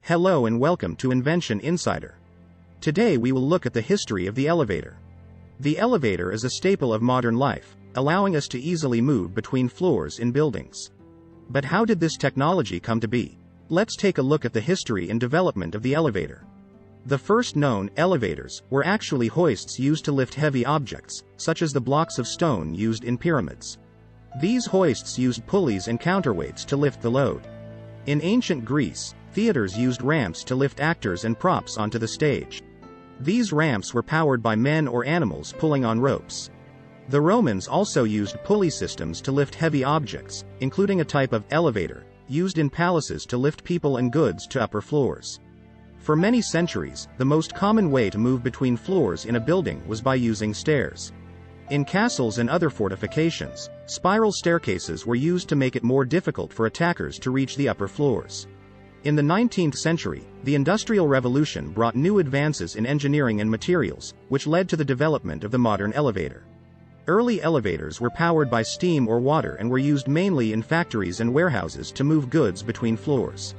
Hello and welcome to Invention Insider. Today we will look at the history of the elevator. The elevator is a staple of modern life, allowing us to easily move between floors in buildings. But how did this technology come to be? Let's take a look at the history and development of the elevator. The first known elevators were actually hoists used to lift heavy objects, such as the blocks of stone used in pyramids. These hoists used pulleys and counterweights to lift the load. In ancient Greece, theaters used ramps to lift actors and props onto the stage. These ramps were powered by men or animals pulling on ropes. The Romans also used pulley systems to lift heavy objects, including a type of elevator, used in palaces to lift people and goods to upper floors. For many centuries, the most common way to move between floors in a building was by using stairs. In castles and other fortifications, spiral staircases were used to make it more difficult for attackers to reach the upper floors. In the 19th century, the Industrial Revolution brought new advances in engineering and materials, which led to the development of the modern elevator. Early elevators were powered by steam or water and were used mainly in factories and warehouses to move goods between floors.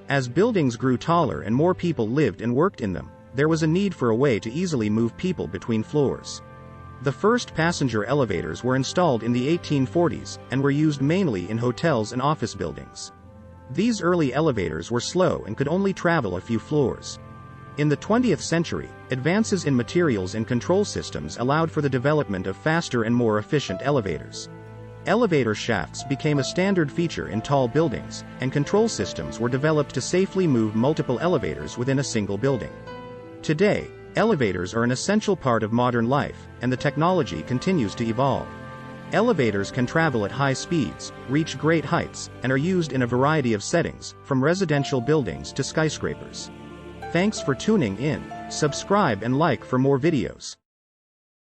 As buildings grew taller and more people lived and worked in them, there was a need for a way to easily move people between floors. The first passenger elevators were installed in the 1840s and were used mainly in hotels and office buildings. These early elevators were slow and could only travel a few floors. In the 20th century, advances in materials and control systems allowed for the development of faster and more efficient elevators. Elevator shafts became a standard feature in tall buildings, and control systems were developed to safely move multiple elevators within a single building. Today, elevators are an essential part of modern life, and the technology continues to evolve. Elevators can travel at high speeds, reach great heights, and are used in a variety of settings, from residential buildings to skyscrapers. Thanks for tuning in. Subscribe and like for more videos.